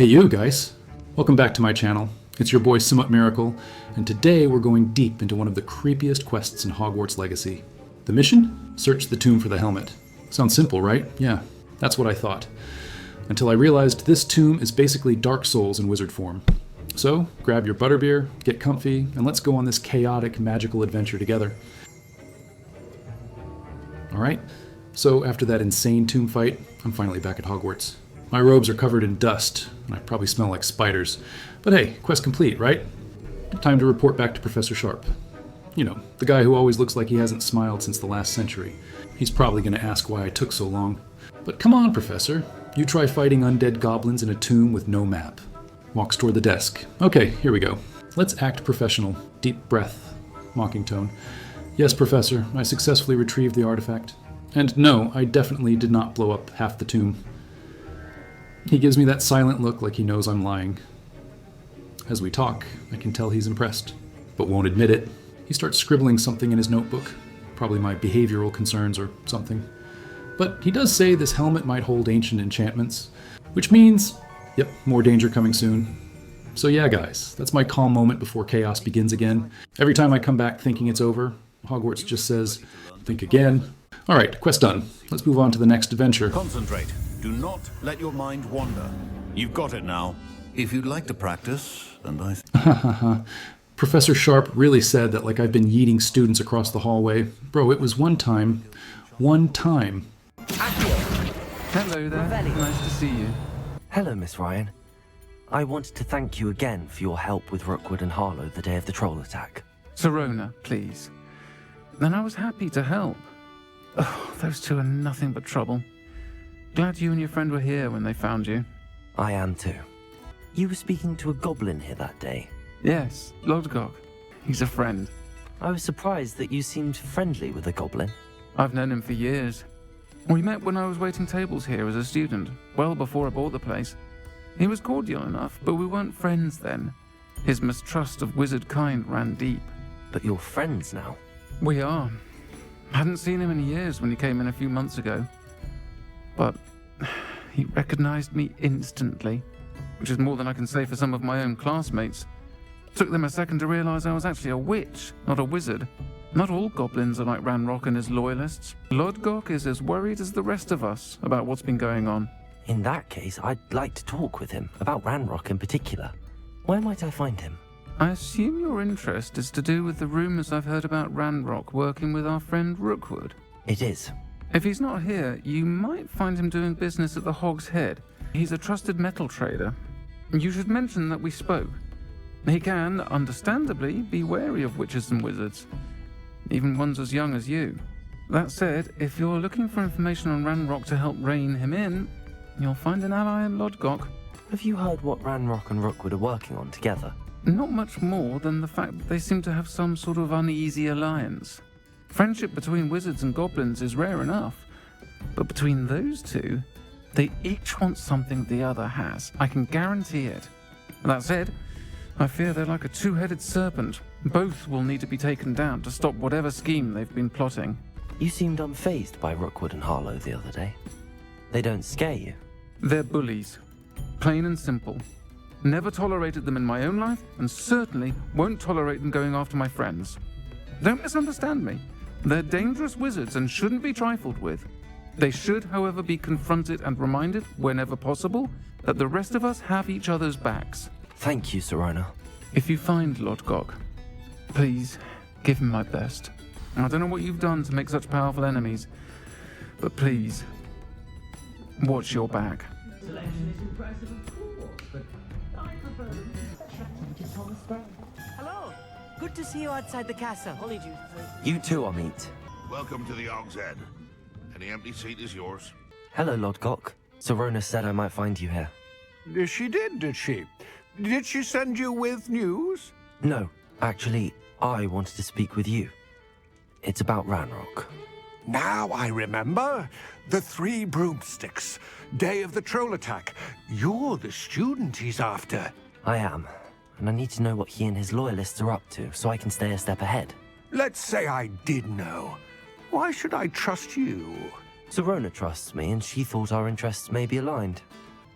Hey you guys, welcome back to my channel. It's your boy Somewhat Miracle, and today we're going deep into one of the creepiest quests in Hogwarts Legacy. The mission? Search the tomb for the helmet. Sounds simple, right? Yeah, that's what I thought. Until I realized this tomb is basically Dark Souls in wizard form. So, grab your butterbeer, get comfy, and let's go on this chaotic, magical adventure together. Alright, so after that insane tomb fight, I'm finally back at Hogwarts. My robes are covered in dust, and I probably smell like spiders. But hey, quest complete, right? Time to report back to Professor Sharp. You know, the guy who always looks like he hasn't smiled since the last century. He's probably going to ask why I took so long. But come on, Professor. You try fighting undead goblins in a tomb with no map. Walks toward the desk. Okay, here we go. Let's act professional. Deep breath. Mocking tone. Yes, Professor, I successfully retrieved the artifact. And no, I definitely did not blow up half the tomb. He gives me that silent look like he knows I'm lying. As we talk, I can tell he's impressed, but won't admit it. He starts scribbling something in his notebook, probably my behavioral concerns or something. But he does say this helmet might hold ancient enchantments, which means, yep, more danger coming soon. So yeah, guys, that's my calm moment before chaos begins again. Every time I come back thinking it's over, Hogwarts just says, think again. Alright, quest done. Let's move on to the next adventure. Concentrate. Do not let your mind wander. You've got it now. If you'd like to practice, and I... Professor Sharp really said that like I've been yeeting students across the hallway. Bro, it was one time. One time. Hello there. Nice to see you. Hello, Miss Ryan. I wanted to thank you again for your help with Rookwood and Harlow the day of the troll attack. Sirona, please. Then I was happy to help. Oh, those two are nothing but trouble. Glad you and your friend were here when they found you. I am too. You were speaking to a goblin here that day. Yes, Lodgok. He's a friend. I was surprised that you seemed friendly with a goblin. I've known him for years. We met when I was waiting tables here as a student, well before I bought the place. He was cordial enough, but we weren't friends then. His mistrust of wizard kind ran deep. But you're friends now. We are. Hadn't seen him in years when he came in a few months ago. But he recognized me instantly, which is more than I can say for some of my own classmates. Took them a second to realize I was actually a witch, not a wizard. Not all goblins are like Ranrock and his loyalists. Lodgok is as worried as the rest of us about what's been going on. In that case, I'd like to talk with him, about Ranrock in particular. Where might I find him? I assume your interest is to do with the rumors I've heard about Ranrock working with our friend Rookwood. It is. If he's not here, you might find him doing business at the Hog's Head. He's a trusted metal trader. You should mention that we spoke. He can, understandably, be wary of witches and wizards, even ones as young as you. That said, if you're looking for information on Ranrock to help rein him in, you'll find an ally in Lodgok. Have you heard what Ranrock and Rookwood are working on together? Not much more than the fact that they seem to have some sort of uneasy alliance. Friendship between wizards and goblins is rare enough, but between those two, they each want something the other has. I can guarantee it. That said, I fear they're like a two-headed serpent. Both will need to be taken down to stop whatever scheme they've been plotting. You seemed unfazed by Rookwood and Harlow the other day. They don't scare you. They're bullies. Plain and simple. Never tolerated them in my own life, and certainly won't tolerate them going after my friends. Don't misunderstand me. They're dangerous wizards and shouldn't be trifled with. They should, however, be confronted and reminded, whenever possible, that the rest of us have each other's backs. Thank you, Sirona. If you find Lodgok, please give him my best. I don't know what you've done to make such powerful enemies, but please, watch your back. Hello. Good to see you outside the castle. You too, Amit. Welcome to the Hog's Head. Any empty seat is yours. Hello, Lodgok. Sirona said I might find you here. She did she? Did she send you with news? No, actually, I wanted to speak with you. It's about Ranrock. Now I remember. The 3 broomsticks. Day of the troll attack. You're the student he's after. I am, and I need to know what he and his loyalists are up to so I can stay a step ahead. Let's say I did know. Why should I trust you? Sirona trusts me, and she thought our interests may be aligned.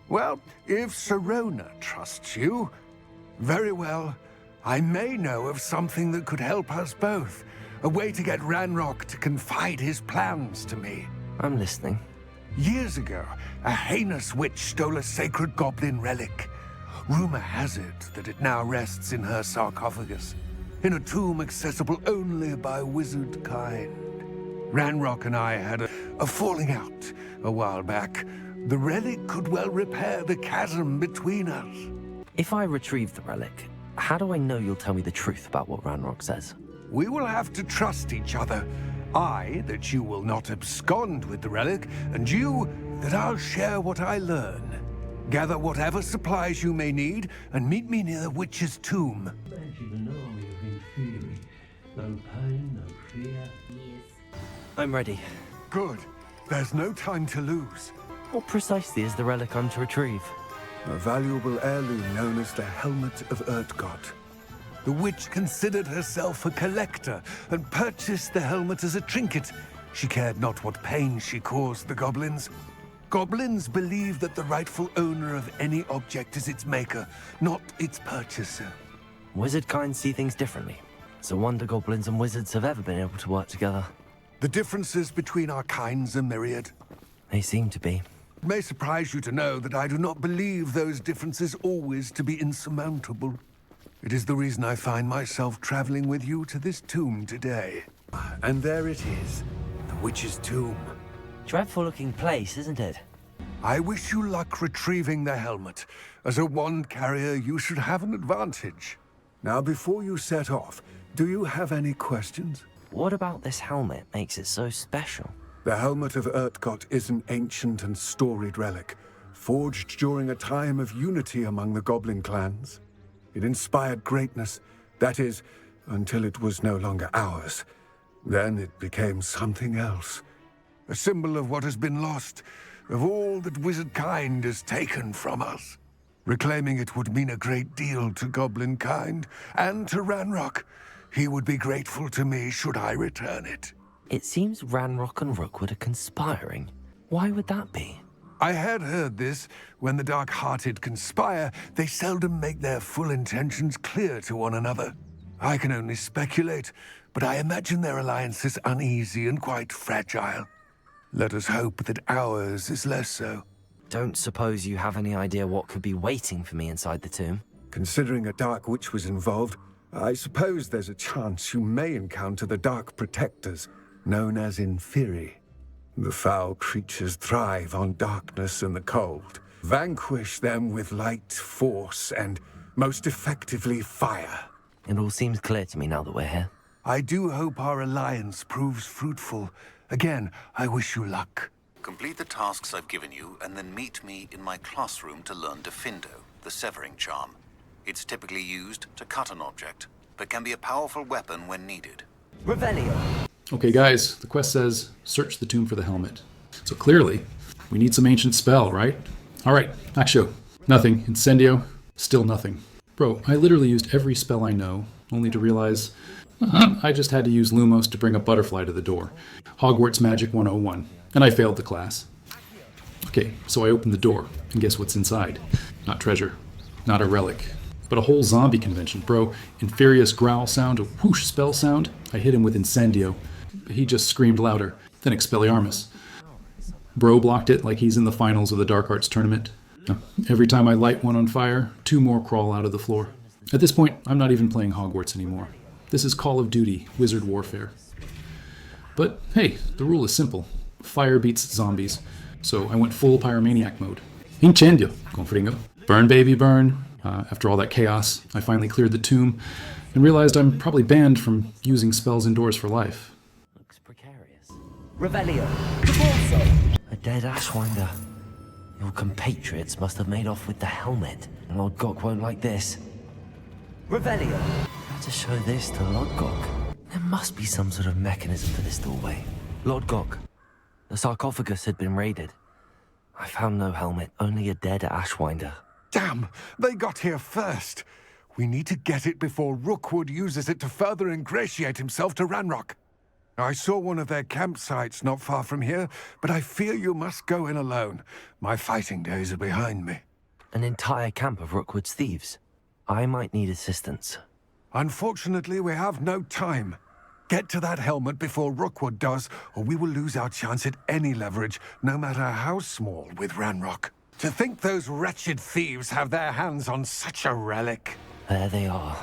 Well, if Sirona trusts you, very well. I may know of something that could help us both. A way to get Ranrock to confide his plans to me. I'm listening. Years ago, a heinous witch stole a sacred goblin relic. Rumor has it that it now rests in her sarcophagus, in a tomb accessible only by wizard kind. Ranrock and I had a falling out a while back. The relic could well repair the chasm between us. If I retrieve the relic, how do I know you'll tell me the truth about what Ranrock says? We will have to trust each other. I, that you will not abscond with the relic, and you, that I'll share what I learn. Gather whatever supplies you may need, and meet me near the witch's tomb. I'm ready. Good. There's no time to lose. What precisely is the relic I'm to retrieve? A valuable heirloom known as the Helmet of Urtkot. The witch considered herself a collector and purchased the helmet as a trinket. She cared not what pain she caused the goblins. Goblins believe that the rightful owner of any object is its maker, not its purchaser. Wizard kind see things differently. It's a wonder goblins and wizards have ever been able to work together. The differences between our kinds are myriad. They seem to be. It may surprise you to know that I do not believe those differences always to be insurmountable. It is the reason I find myself traveling with you to this tomb today. And there it is, the witch's tomb. Dreadful-looking place, isn't it? I wish you luck retrieving the helmet. As a wand carrier, you should have an advantage. Now, before you set off, do you have any questions? What about this helmet makes it so special? The Helmet of Urtkot is an ancient and storied relic, forged during a time of unity among the goblin clans. It inspired greatness, that is, until it was no longer ours. Then it became something else. A symbol of what has been lost, of all that wizard kind has taken from us. Reclaiming it would mean a great deal to goblin kind, and to Ranrock. He would be grateful to me should I return it. It seems Ranrock and Rookwood are conspiring. Why would that be? I had heard this. When the dark-hearted conspire, they seldom make their full intentions clear to one another. I can only speculate, but I imagine their alliance is uneasy and quite fragile. Let us hope that ours is less so. Don't suppose you have any idea what could be waiting for me inside the tomb? Considering a dark witch was involved, I suppose there's a chance you may encounter the Dark Protectors, known as Inferi. The foul creatures thrive on darkness and the cold. Vanquish them with light, force, and most effectively fire. It all seems clear to me now that we're here. I do hope our alliance proves fruitful. Again, I wish you luck. Complete the tasks I've given you, and then meet me in my classroom to learn Defindo, the severing charm. It's typically used to cut an object, but can be a powerful weapon when needed. Revelio! Okay, guys, the quest says search the tomb for the helmet. So clearly, we need some ancient spell, right? Alright, Accio. Nothing. Incendio. Still nothing. Bro, I literally used every spell I know, only to realize I just had to use Lumos to bring a butterfly to the door. Hogwarts Magic 101. And I failed the class. Okay, so I opened the door, and guess what's inside? Not treasure. Not a relic. But a whole zombie convention, bro. Inferious growl sound, a whoosh spell sound. I hit him with Incendio. He just screamed louder. Then Expelliarmus. Bro blocked it like he's in the finals of the Dark Arts tournament. Every time I light one on fire, 2 more crawl out of the floor. At this point, I'm not even playing Hogwarts anymore. This is Call of Duty, Wizard Warfare. But hey, the rule is simple. Fire beats zombies. So I went full pyromaniac mode. Incendio, confringo. Burn baby burn. After all that chaos, I finally cleared the tomb and realized I'm probably banned from using spells indoors for life. Looks precarious. Revelio! Caborso! A dead Ashwinder. Your compatriots must have made off with the helmet. Lodgok won't like this. Revelio! How to show this to Lodgok? There must be some sort of mechanism to this doorway. Lodgok. The sarcophagus had been raided. I found no helmet, only a dead Ashwinder. Damn! They got here first! We need to get it before Rookwood uses it to further ingratiate himself to Ranrock. I saw one of their campsites not far from here, but I fear you must go in alone. My fighting days are behind me. An entire camp of Rookwood's thieves. I might need assistance. Unfortunately, we have no time. Get to that helmet before Rookwood does, or we will lose our chance at any leverage, no matter how small, with Ranrock. To think those wretched thieves have their hands on such a relic. There they are.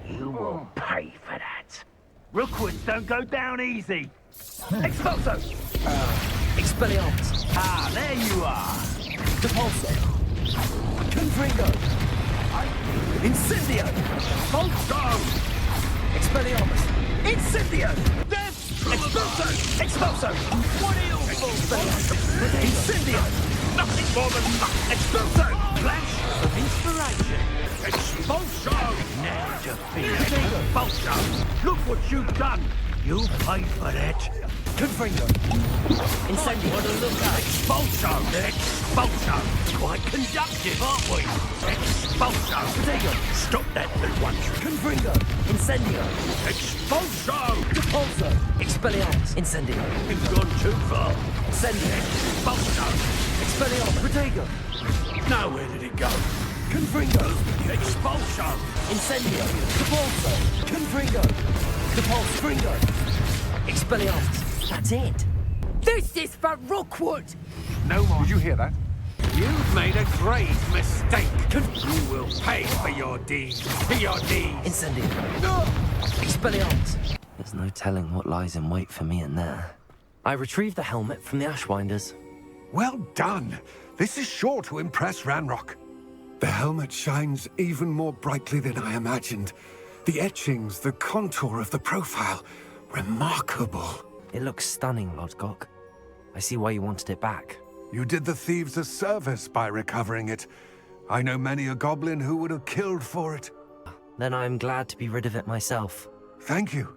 You will pay for that. Rookwoods don't go down easy. Expulso! Expelliarmus. Ah, there you are. Depulso. Confringo. Incendio. Expulso! Expelliarmus. Incendio. Expulso! Expulso! What are you for? Incendio. Nothing more than expulso! Flash of inspiration. Expulso! Now defeat. Expulso! Look what you've done. You paid for that. Confringo. Incendio. What a look at expulso! Expulso! Quite conductive, aren't we? Expulso! Protego. Stop that at once. Confringo. Incendio. Expulso! Depulso. Expelliarmus. Incendio. You've gone too far. Incendio. Expulso! Expelliarmus. Protego. Now where did it go? Confringo. Expulso! Incendio. Depulso. Confringo. Depulso. Fringo. Expelliarmus. That's it. This is for Rookwood! No more. Did you hear that? You've made a grave mistake. You will pay for your deeds. For your deeds. Incendio. Expelliarmus. There's no telling what lies in wait for me in there. I retrieved the helmet from the Ashwinders. Well done. This is sure to impress Ranrock. The helmet shines even more brightly than I imagined. The etchings, the contour of the profile. Remarkable. It looks stunning, Lodgok. I see why you wanted it back. You did the thieves a service by recovering it. I know many a goblin who would have killed for it. Then I am glad to be rid of it myself. Thank you.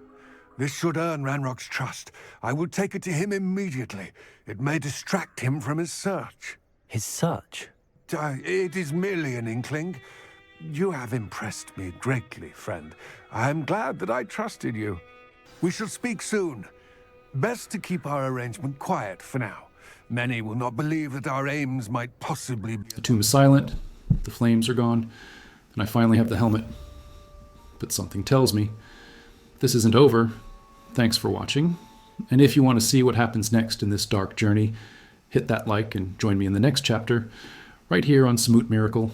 This should earn Ranrock's trust. I will take it to him immediately. It may distract him from his search. His search? It is merely an inkling. You have impressed me greatly, friend. I am glad that I trusted you. We shall speak soon. Best to keep our arrangement quiet for now. Many will not believe that our aims might possibly be... The tomb is silent, the flames are gone, and I finally have the helmet. But something tells me this isn't over. Thanks for watching. And if you want to see what happens next in this dark journey, hit that like and join me in the next chapter, right here on Smoot Miracle.